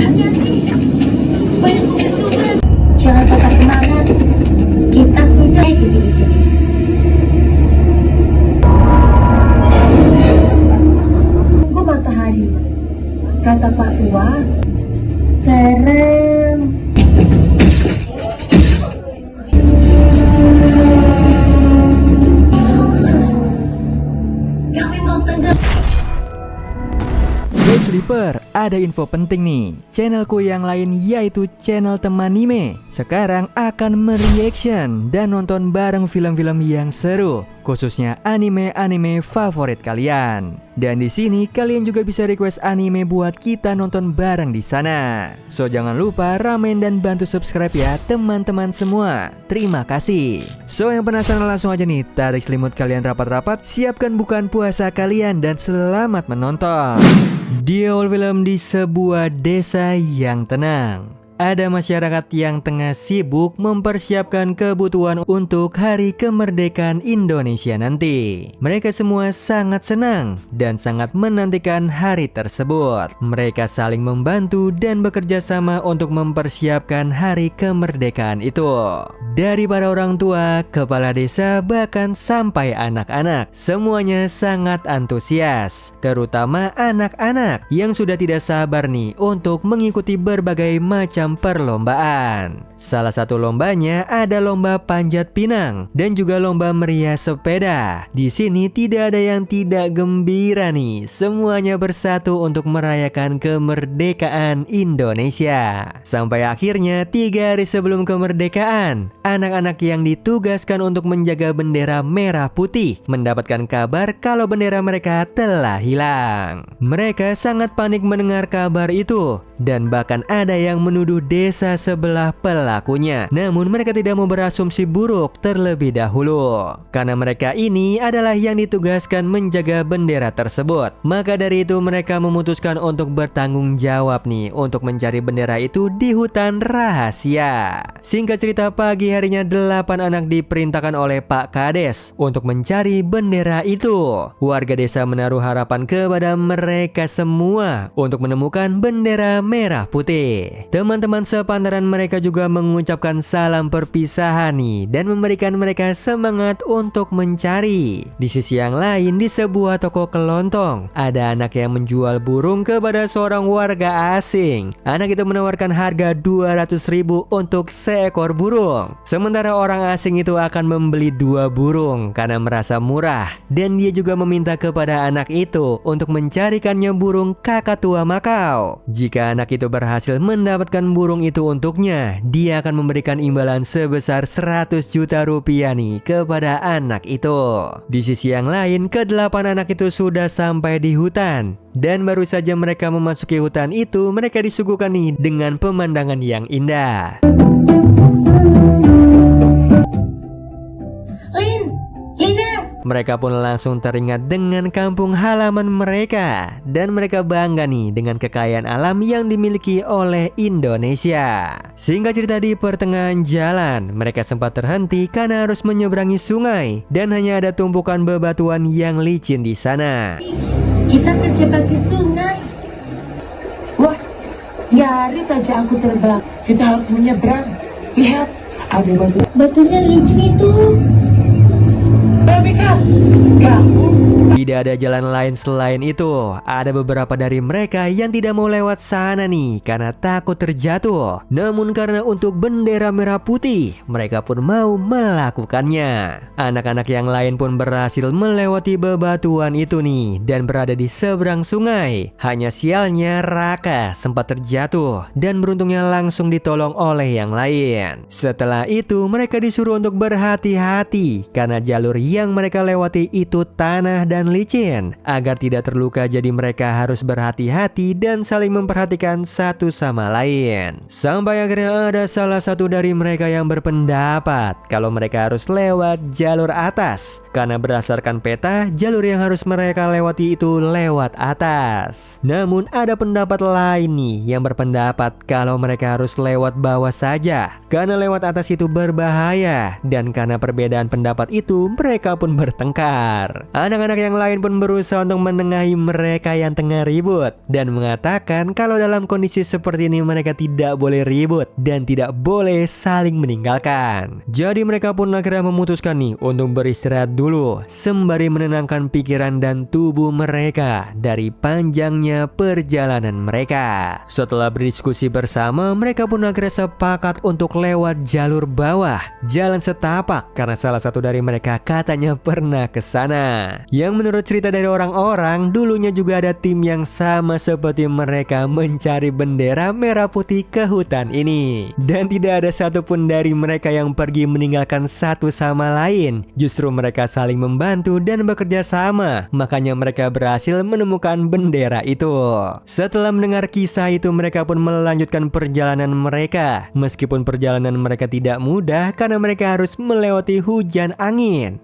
Hati-hati, banyak keuntungan. Jangan patah semangat. Kita sudah gitu di sini. Tunggu matahari, kata Pak Tua. Serem. Kami mau tenggelam. Hey Sleeper, ada info penting nih. Channelku yang lain yaitu channel Temanime sekarang akan mereaction dan nonton bareng film-film yang seru, khususnya anime-anime favorit kalian. Dan di sini kalian juga bisa request anime buat kita nonton bareng di sana. So jangan lupa ramen dan bantu subscribe ya teman-teman semua. Terima kasih. So yang penasaran langsung aja nih, tarik selimut kalian rapat-rapat, siapkan bukaan puasa kalian dan selamat menonton. Di awal film di sebuah desa yang tenang, ada masyarakat yang tengah sibuk mempersiapkan kebutuhan untuk hari kemerdekaan Indonesia nanti. Mereka semua sangat senang dan sangat menantikan hari tersebut. Mereka saling membantu dan bekerja sama untuk mempersiapkan hari kemerdekaan itu. Dari para orang tua, kepala desa, bahkan sampai anak-anak, semuanya sangat antusias. Terutama anak-anak yang sudah tidak sabar nih untuk mengikuti berbagai macam perlombaan. Salah satu lombanya ada lomba panjat pinang dan juga lomba merias sepeda. Di sini tidak ada yang tidak gembira nih. Semuanya bersatu untuk merayakan kemerdekaan Indonesia. Sampai akhirnya 3 hari sebelum kemerdekaan, anak-anak yang ditugaskan untuk menjaga bendera merah putih mendapatkan kabar kalau bendera mereka telah hilang. Mereka sangat panik mendengar kabar itu dan bahkan ada yang menuduh desa sebelah pelakunya. Namun mereka tidak mau berasumsi buruk terlebih dahulu, karena mereka ini adalah yang ditugaskan menjaga bendera tersebut. Maka dari itu mereka memutuskan untuk bertanggung jawab nih untuk mencari bendera itu di hutan rahasia. Singkat cerita, pagi harinya 8 anak diperintahkan oleh Pak Kades untuk mencari bendera itu. Warga desa menaruh harapan kepada mereka semua untuk menemukan bendera merah putih. Teman-teman sepantaran mereka juga mengucapkan salam perpisahan nih dan memberikan mereka semangat untuk mencari. Di sisi yang lain, di sebuah toko kelontong, ada anak yang menjual burung kepada seorang warga asing. Anak itu menawarkan harga 200.000 untuk seekor burung. Sementara orang asing itu akan membeli 2 burung karena merasa murah, dan dia juga meminta kepada anak itu untuk mencarikannya burung kakatua Makau. Jika anak itu berhasil mendapatkan burung itu untuknya, dia akan memberikan imbalan sebesar 100 juta rupiah nih kepada anak itu. Di sisi yang lain, ke-8 anak itu sudah sampai di hutan. Dan baru saja mereka memasuki hutan itu, mereka disuguhkan nih dengan pemandangan yang indah. Mereka pun langsung teringat dengan kampung halaman mereka, dan mereka bangga nih dengan kekayaan alam yang dimiliki oleh Indonesia. Singkat cerita, di pertengahan jalan mereka sempat terhenti karena harus menyeberangi sungai dan hanya ada tumpukan bebatuan yang licin di sana. Kita terjebak di sungai. Wah, nyaris saja aku terbang. Kita harus menyeberang. Lihat, ada batu. Batunya licin itu. Tidak ada jalan lain selain itu. Ada beberapa dari mereka yang tidak mau lewat sana nih karena takut terjatuh. Namun karena untuk bendera merah putih, mereka pun mau melakukannya. Anak-anak yang lain pun berhasil melewati bebatuan itu nih dan berada di seberang sungai. Hanya sialnya Raka sempat terjatuh dan beruntungnya langsung ditolong oleh yang lain. Setelah itu mereka disuruh untuk berhati-hati karena jalur yang mereka lewati itu tanah dan licin. Agar tidak terluka, jadi mereka harus berhati-hati dan saling memperhatikan satu sama lain. Sampai akhirnya ada salah satu dari mereka yang berpendapat kalau mereka harus lewat jalur atas, karena berdasarkan peta, jalur yang harus mereka lewati itu lewat atas. Namun ada pendapat lain nih yang berpendapat kalau mereka harus lewat bawah saja, karena lewat atas itu berbahaya. Dan karena perbedaan pendapat itu, mereka pun bertengkar. Anak-anak yang yang lain pun berusaha untuk menengahi mereka yang tengah ribut dan mengatakan kalau dalam kondisi seperti ini mereka tidak boleh ribut dan tidak boleh saling meninggalkan. Jadi mereka pun akhirnya memutuskan nih untuk beristirahat dulu sembari menenangkan pikiran dan tubuh mereka dari panjangnya perjalanan mereka. Setelah berdiskusi bersama, mereka pun akhirnya sepakat untuk lewat jalur bawah, jalan setapak, karena salah satu dari mereka katanya pernah ke sana. Yang menurut cerita dari orang-orang, dulunya juga ada tim yang sama seperti mereka mencari bendera merah putih ke hutan ini. Dan tidak ada satupun dari mereka yang pergi meninggalkan satu sama lain. Justru mereka saling membantu dan bekerja sama. Makanya mereka berhasil menemukan bendera itu. Setelah mendengar kisah itu, mereka pun melanjutkan perjalanan mereka. Meskipun perjalanan mereka tidak mudah karena mereka harus melewati hujan angin.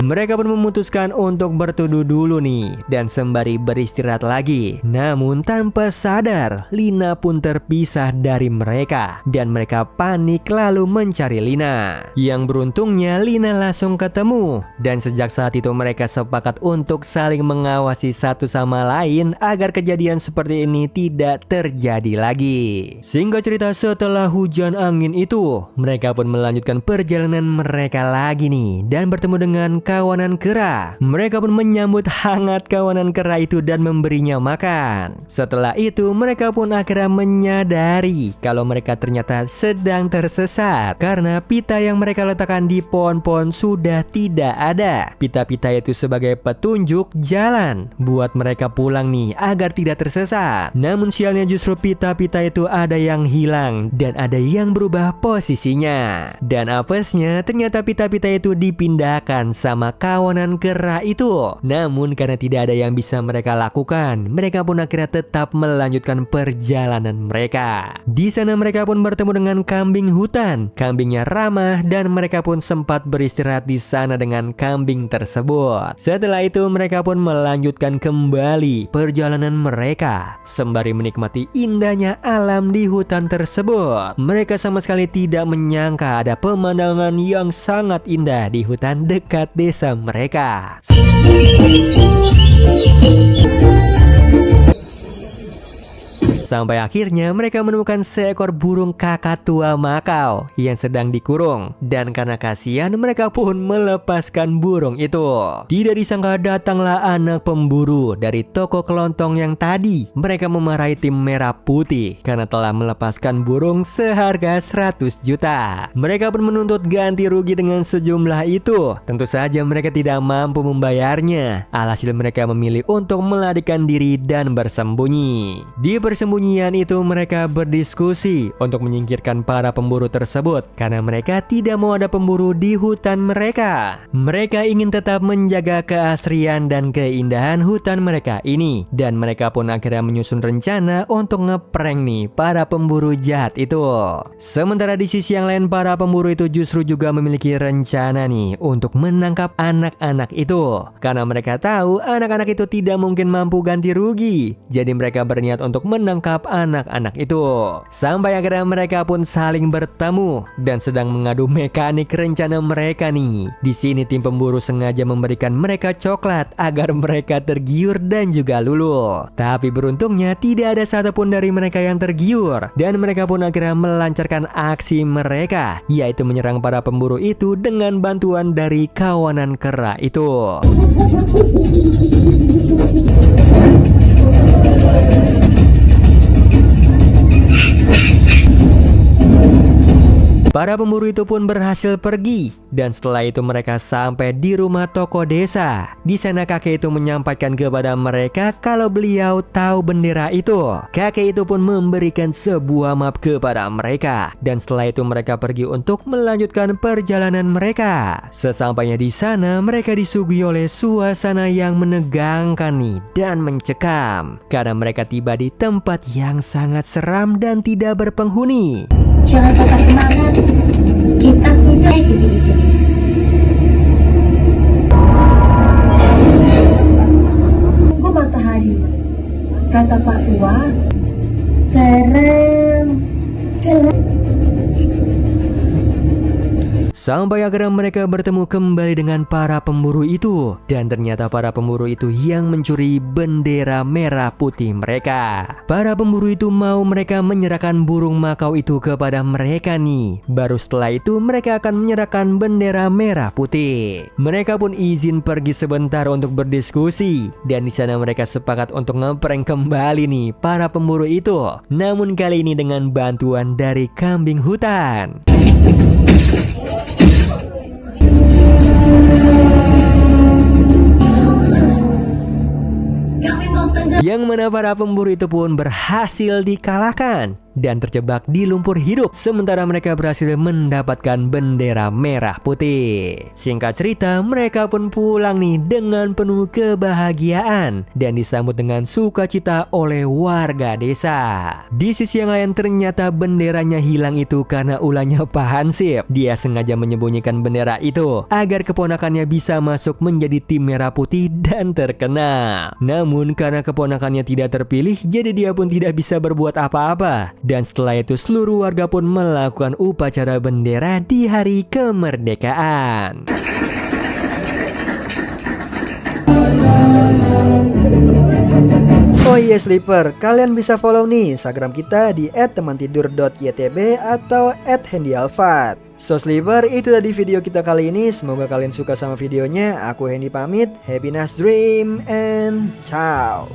Mereka pun memutuskan untuk berteduh dulu nih dan sembari beristirahat lagi. Namun tanpa sadar, Lina pun terpisah dari mereka dan mereka panik lalu mencari Lina. Yang beruntungnya Lina langsung ketemu dan sejak saat itu mereka sepakat untuk saling mengawasi satu sama lain agar kejadian seperti ini tidak terjadi lagi. Singkat cerita, setelah hujan angin itu, mereka pun melanjutkan perjalanan mereka lagi nih dan bertemu dengan kawanan kera. Mereka pun menyambut hangat kawanan kera itu dan memberinya makan. Setelah itu mereka pun akhirnya menyadari kalau mereka ternyata sedang tersesat karena pita yang mereka letakkan di pohon-pohon sudah tidak ada. Pita-pita itu sebagai petunjuk jalan buat mereka pulang nih agar tidak tersesat. Namun sialnya justru pita-pita itu ada yang hilang dan ada yang berubah posisinya. Dan apesnya ternyata pita-pita itu dipindahkan sama kawanan kera itu. Namun karena tidak ada yang bisa mereka lakukan, mereka pun akhirnya tetap melanjutkan perjalanan mereka. Di sana mereka pun bertemu dengan kambing hutan. Kambingnya ramah dan mereka pun sempat beristirahat di sana dengan kambing tersebut. Setelah itu mereka pun melanjutkan kembali perjalanan mereka sembari menikmati indahnya alam di hutan tersebut. Mereka sama sekali tidak menyangka ada pemandangan yang sangat indah di hutan dekat desa mereka. Sampai akhirnya mereka menemukan seekor burung kakatua Makau yang sedang dikurung. Dan karena kasihan mereka pun melepaskan burung itu. Tidak disangka datanglah anak pemburu dari toko kelontong yang tadi. Mereka memarahi tim merah putih karena telah melepaskan burung seharga 100 juta. Mereka pun menuntut ganti rugi dengan sejumlah itu. Tentu saja mereka tidak mampu membayarnya. Alhasil mereka memilih untuk melarikan diri dan bersembunyi. Di persembunyian itu mereka berdiskusi untuk menyingkirkan para pemburu tersebut karena mereka tidak mau ada pemburu di hutan mereka. Mereka ingin tetap menjaga keasrian dan keindahan hutan mereka ini dan mereka pun akhirnya menyusun rencana untuk ngeprank nih para pemburu jahat itu. Sementara di sisi yang lain para pemburu itu justru juga memiliki rencana nih untuk menangkap anak-anak itu karena mereka tahu anak-anak itu tidak mungkin mampu ganti rugi. Jadi mereka berniat untuk menangkap anak-anak itu. Sampai akhirnya mereka pun saling bertemu dan sedang mengadu mekanik rencana mereka nih. Di sini tim pemburu sengaja memberikan mereka coklat agar mereka tergiur dan juga luluh. Tapi beruntungnya tidak ada satupun dari mereka yang tergiur dan mereka pun akhirnya melancarkan aksi mereka, yaitu menyerang para pemburu itu dengan bantuan dari kawanan kera itu. Para pemburu itu pun berhasil pergi dan setelah itu mereka sampai di rumah tokoh desa. Di sana kakek itu menyampaikan kepada mereka kalau beliau tahu bendera itu. Kakek itu pun memberikan sebuah map kepada mereka dan setelah itu mereka pergi untuk melanjutkan perjalanan mereka. Sesampainya di sana mereka disuguhi oleh suasana yang menegangkan nih dan mencekam karena mereka tiba di tempat yang sangat seram dan tidak berpenghuni. Jangan patah semangat, kita sudah gitu di sini. Tunggu matahari, kata Pak Tua. Serem, gelap. Sampai akhirnya mereka bertemu kembali dengan para pemburu itu. Dan ternyata para pemburu itu yang mencuri bendera merah putih mereka. Para pemburu itu mau mereka menyerahkan burung makau itu kepada mereka nih. Baru setelah itu mereka akan menyerahkan bendera merah putih. Mereka pun izin pergi sebentar untuk berdiskusi. Dan di sana mereka sepakat untuk ngeprank kembali nih para pemburu itu. Namun kali ini dengan bantuan dari kambing hutan. Yang mana para pemburu itu pun berhasil dikalahkan dan terjebak di lumpur hidup, sementara mereka berhasil mendapatkan bendera merah putih. Singkat cerita, mereka pun pulang nih dengan penuh kebahagiaan dan disambut dengan sukacita oleh warga desa. Di sisi yang lain ternyata benderanya hilang itu karena ulahnya Pak Hansip. Dia sengaja menyembunyikan bendera itu agar keponakannya bisa masuk menjadi tim merah putih dan terkenal. Namun karena keponakannya tidak terpilih, jadi dia pun tidak bisa berbuat apa-apa. Dan setelah itu seluruh warga pun melakukan upacara bendera di hari kemerdekaan. Oh iya Sleeper, kalian bisa follow nih Instagram kita di @temantidur.ytb atau @handyalfat. So Sleeper, itu tadi video kita kali ini. Semoga kalian suka sama videonya. Aku Hendy pamit. Happy nice dream and ciao.